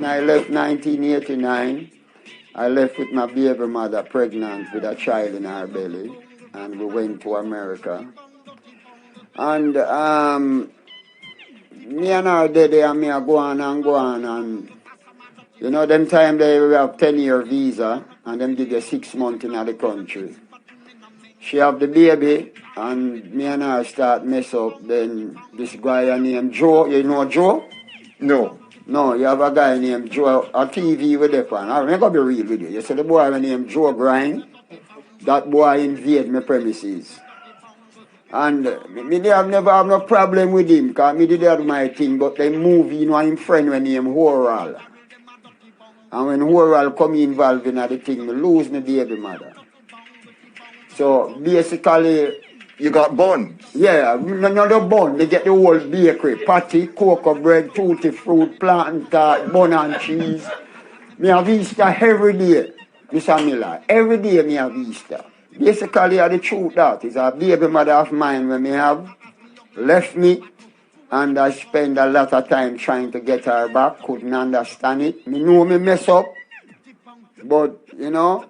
when I left 1989, I left with my baby mother pregnant with a child in her belly, and we went to America. And me and her daddy and me are go on, and you know, them time they have 10-year visa, and them give you 6 months in the country. She have the baby, and me and her start mess up. Then this guy named Joe, you know Joe? No. No, you have a guy named Joe, a TV with the pan. I'm going to be real with you. You see the boy named Joe Grind? That boy invade my premises. And me have never have no problem with him, because me did have my thing, but they move in with him friend when named Horal. And when Horal come involved in the thing, me lose my baby mother. So basically, you got bun? Yeah, not the bun. They get the whole bakery. Patty, cocoa bread, tutti fruit, plantain tart, bun and cheese. Me have Easter every day, Mr. Miller. Every day me have Easter. Basically, the truth that is a baby mother of mine when me have left me, and I spend a lot of time trying to get her back. Couldn't understand it. Me know me mess up, but you know,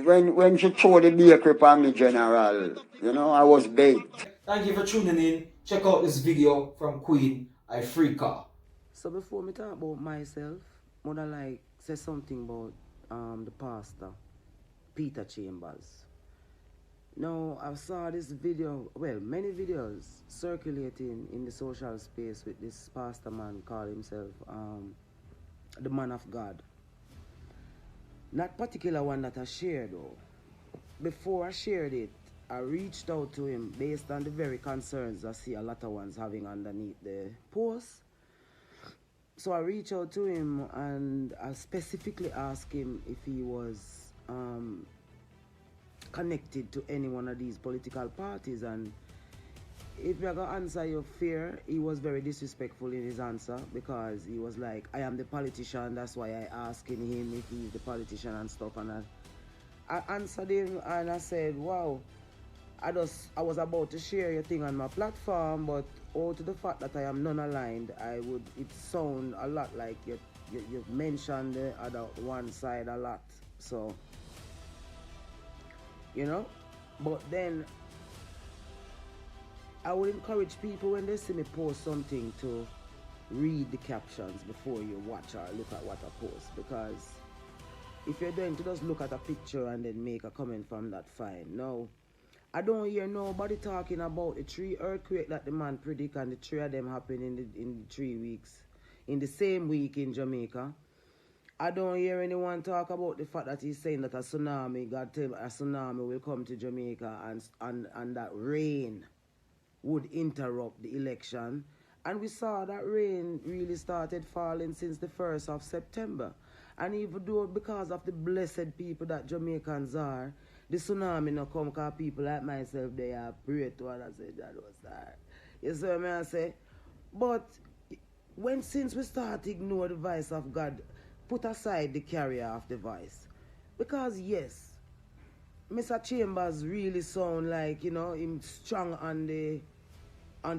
when she threw the bakery upon me, General, you know, I was baked. Thank you for tuning in. Check out this video from Queen Ifrica. So before me talk about myself, would I like say something about the pastor, Peter Chambers. Now, I saw this video, well, many videos circulating in the social space with this pastor man called himself the man of God. Not particular one that I shared though. Before I shared it, I reached out to him based on the very concerns I see a lot of ones having underneath the post. So I reached out to him and I specifically asked him if he was connected to any one of these political parties, and if you're gonna answer your fear, he was very disrespectful in his answer, because he was like, I am the politician, that's why I asking him if he's the politician and stuff. And I answered him and I said, wow, I was about to share your thing on my platform, but owing to the fact that I am non-aligned, it sound a lot like you've mentioned the other one side a lot. So, you know, but then I would encourage people when they see me post something to read the captions before you watch or look at what I post, because if you're going to just look at a picture and then make a comment from that, fine. No, I don't hear nobody talking about the 3 earthquake that the man predict, and the 3 of them happen in the 3 weeks, in the same week in Jamaica. I don't hear anyone talk about the fact that he's saying that a tsunami, God tell me, a tsunami will come to Jamaica, and that rain would interrupt the election. And we saw that rain really started falling since the 1st of September. And even though because of the blessed people that Jamaicans are, the tsunami no come, because people like myself, they are pray to and I say, that was that. You see what I say? But since we start to ignore the voice of God, put aside the carrier of the voice. Because yes, Mr. Chambers really sound like, you know, him strong on the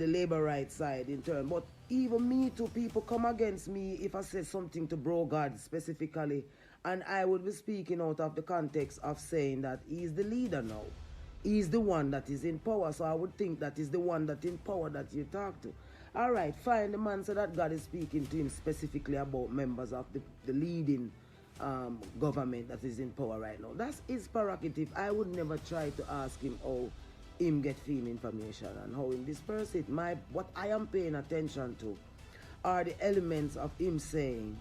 labor rights side in turn. But even me too, people come against me if I say something to Bro God specifically, and I would be speaking out of the context of saying that he's the leader now. He's the one that is in power, so I would think that he's the one that in power that you talk to. All right, fine, the man said that God is speaking to him specifically about members of the leading government that is in power right now. That's his prerogative. I would never try to ask him how him get film information and how him disperse it. What I am paying attention to are the elements of him saying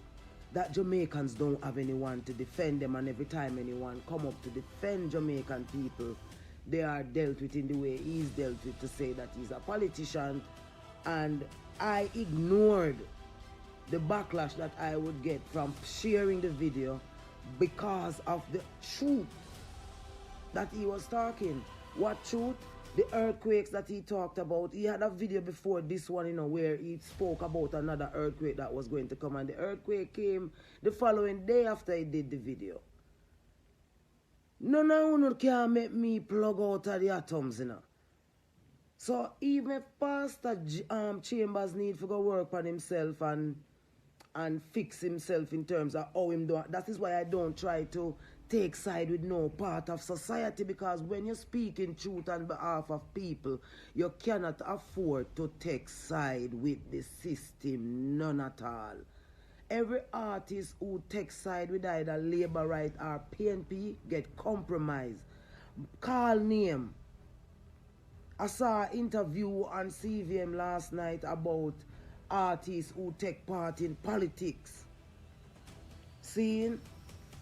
that Jamaicans don't have anyone to defend them, and every time anyone come up to defend Jamaican people, they are dealt with in the way he's dealt with, to say that he's a politician. And I ignored the backlash that I would get from sharing the video because of the truth that he was talking. What truth? The earthquakes that he talked about. He had a video before this one, you know, where he spoke about another earthquake that was going to come, and the earthquake came the following day after he did the video. None of you can make me plug out of the atoms, you know. So even if Pastor Chambers need to go work on himself and and fix himself in terms of how him do. That is why I don't try to take side with no part of society, because when you speak in truth on behalf of people, you cannot afford to take side with the system, none at all. Every artist who takes side with either Labour Right or PNP get compromised. Call name. I saw an interview on CVM last night about artists who take part in politics. Seeing,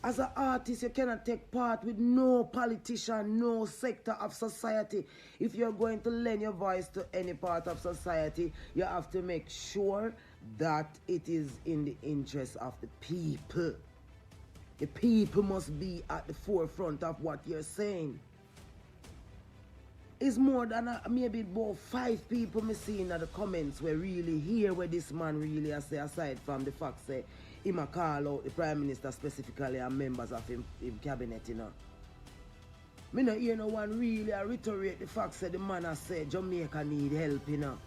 as an artist, you cannot take part with no politician, no sector of society. If you're going to lend your voice to any part of society, you have to make sure that it is in the interest of the people. The people must be at the forefront of what you're saying. It's more than maybe about 5 people me see in the comments where really hear what this man really has say, aside from the fact say him a call out the Prime Minister specifically and members of him cabinet, you know. Me no hear no one really reiterate the fact say the man has said Jamaica need help, you know.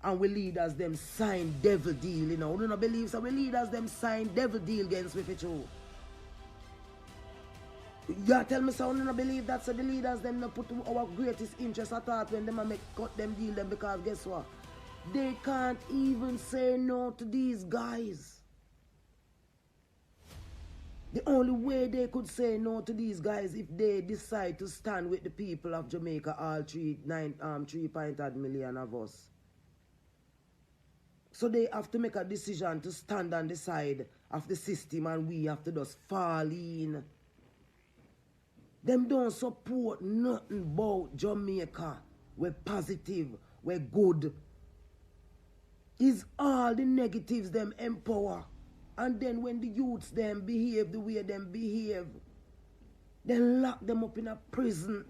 And we leaders them sign devil deal, you know. We don't believe so we leaders them sign devil deal against with it too. You tell me so you don't believe that, so the leaders them not put our greatest interest at heart when them make cut them deal them, because guess what? They can't even say no to these guys. The only way they could say no to these guys if they decide to stand with the people of Jamaica, all 3.8 million of us. So they have to make a decision to stand on the side of the system, and we have to just fall in. Them don't support nothing about Jamaica. We're positive, we're good. It's all the negatives them empower. And then when the youths them behave the way them behave, then lock them up in a prison.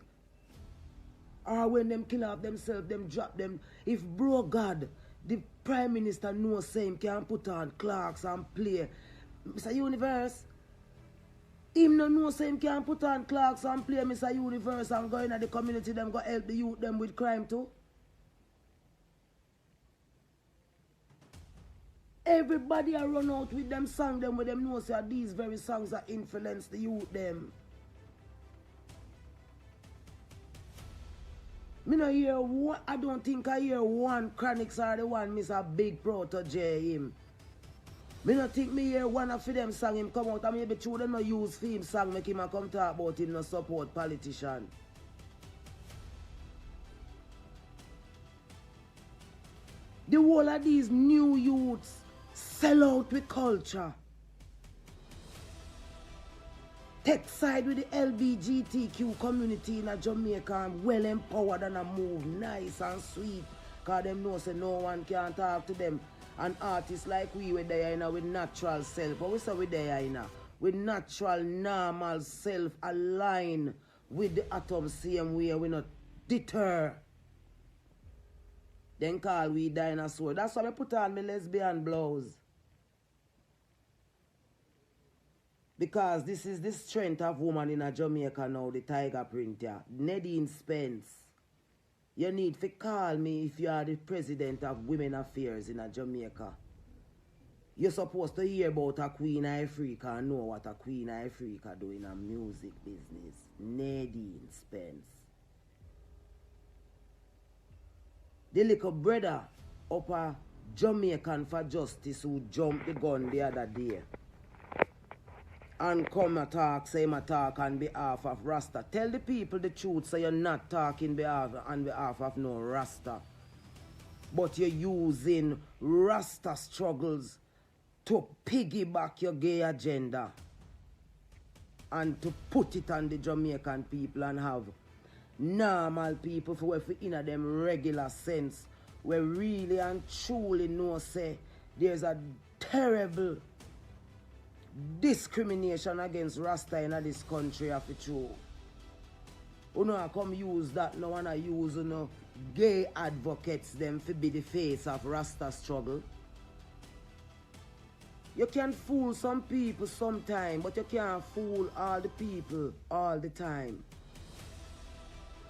Or when them kill off themselves, them drop them. If bro God, the Prime Minister knows same can put on clocks and play Mr. Universe. Him no know say him can put on clocks and play Mr. Universe and go in at the community, them go help the youth them with crime too. Everybody a run out with them song them with them know say these very songs that influence the youth them. Me no hear one, I don't think I hear one Chronics or the one Mr. Big protege him. Me no think me hear one of them song him come out and maybe two them no use for him song make him a come talk about him no support politician. The whole of these new youths sell out with culture. Take side with the LGBTQ community in Jamaica and well empowered and a move nice and sweet. Cause them know say no one can talk to them. And artists like we were there, you know, with natural self. But we say we there, you know, with natural, normal self align with the atom same way, we not deter. Then call we dinosaur. That's why I put on my lesbian blouse. Because this is the strength of woman in a Jamaica now, the tiger print here. Nadine Spence. You need to call me if you are the president of Women Affairs in a Jamaica. You're supposed to hear about a Queen of Ifrica and know what a Queen of Ifrica do in a music business. Nadine Spence. The little brother up a Jamaican for Justice who jumped the gun the other day. And come and talk, say him talk on behalf of Rasta. Tell the people the truth, so you're not talking on behalf of no Rasta. But you're using Rasta struggles to piggyback your gay agenda. And to put it on the Jamaican people and have normal people for in them regular sense. We really and truly know say there's a terrible discrimination against Rasta in this country of the truth. You know, I come use that no one I use gay advocates them to be the face of Rasta struggle. You can fool some people sometime, but you can't fool all the people all the time.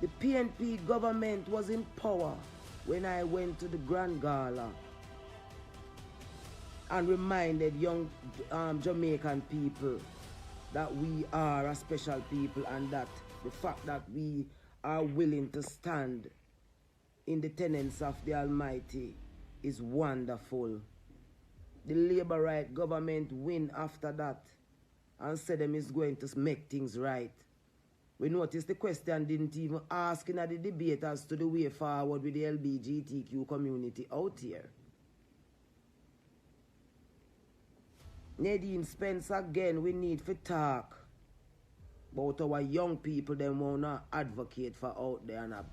The PNP government was in power when I went to the Grand Gala. and reminded young Jamaican people that we are a special people, and that the fact that we are willing to stand in the tenets of the Almighty is wonderful. The Labour right government win after that and said them is going to make things right. We noticed the question didn't even ask in the debate as to the way forward with the LGBTQ community out here. Nadine Spence again, we need to talk about our young people them wanna advocate for out there and a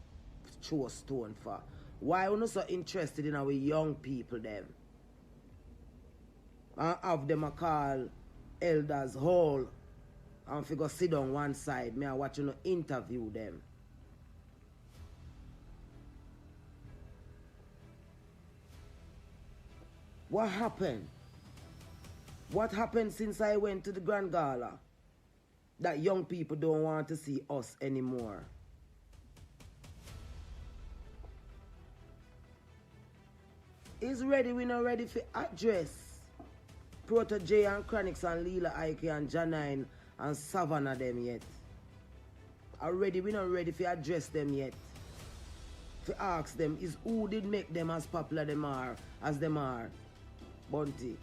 throw a stone for. Why we not so interested in our young people them? And have them a call elders hall and figure sit on one side. Me I watch you interview them. What happened? What happened since I went to the Grand Gala? That young people don't want to see us anymore. Is ready, we not ready for address Proto J and Chronix and Leela Ike and Janine and Savannah them yet. Already we not ready for address them yet. To ask them is who did make them as popular them are as them are. Bunty.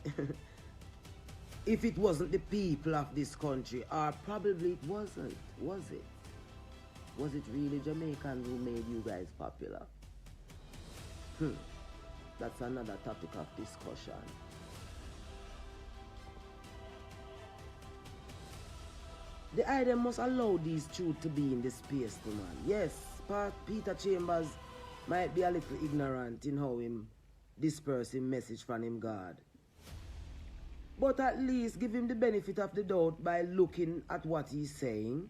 If it wasn't the people of this country, or probably it wasn't, was it? Was it really Jamaicans who made you guys popular? That's another topic of discussion. The item must allow these truths to be in the space, man. Yes, Peter Chambers might be a little ignorant in how him disperse him message from him God. But at least give him the benefit of the doubt by looking at what he's saying.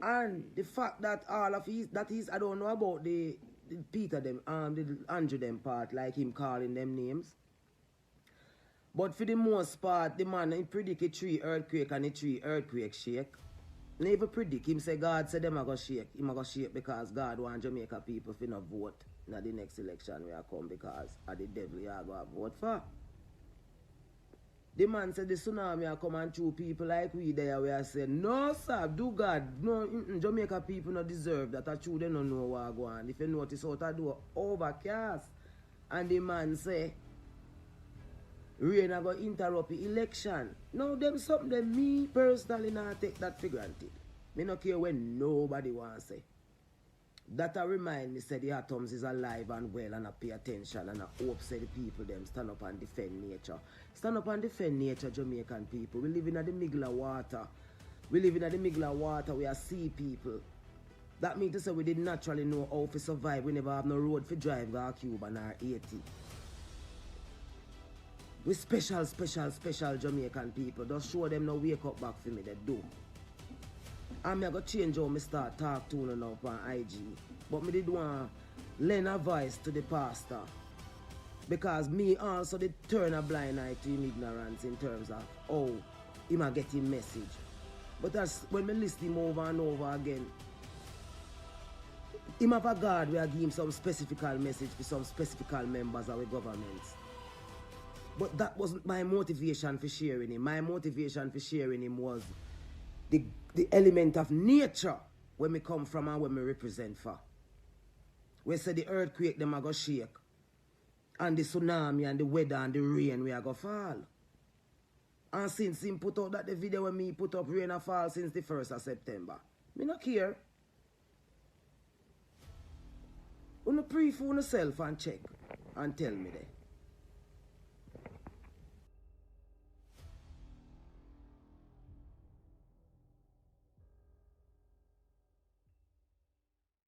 And the fact that all of his, I don't know about the Peter them, the Andrew them part, like him calling them names. But for the most part, the man he predict a 3 earthquake and a 3 earthquake shake. Never predict him say God said them a go shake. Him a go shake because God want Jamaica people to not vote in the next election where I come because of the devil you are going to vote for. The man said the tsunami are coming through people like we there where I said, no sir, do God, no, Jamaica people not deserve that. Are true, they don't know what going on. If you notice out I do overcast. And the man say, rain are going to interrupt the election. No, them something that me personally not take that for granted. Me not care when nobody wants to say. That I remind me say the atoms is alive and well and I pay attention and I hope say the people them stand up and defend nature. Stand up and defend nature, Jamaican people. We live in the middle of water. We live in the middle of water. We are sea people. That means to say we did naturally know how to survive. We never have no road for drive go Cuba and our 80. We special Jamaican people. Just show them no wake up back for me. They do. I'm going to change how I start talk to them now on IG. But I did want to lend a voice to the pastor. Because me also did turn a blind eye to him ignorance in terms of how he might get his message. But that's when I listen him over and over again. Him have a God where I give him some specific message to some specific members of the governments. But that wasn't my motivation for sharing him. My motivation for sharing him was the element of nature where me come from and where me represent for. We say the earthquake them are go shake. And the tsunami and the weather and the rain we are go fall. And since him put out that the video when me put up rain a fall since the 1st of September. Me not care. You pray for yourself and check and tell me there.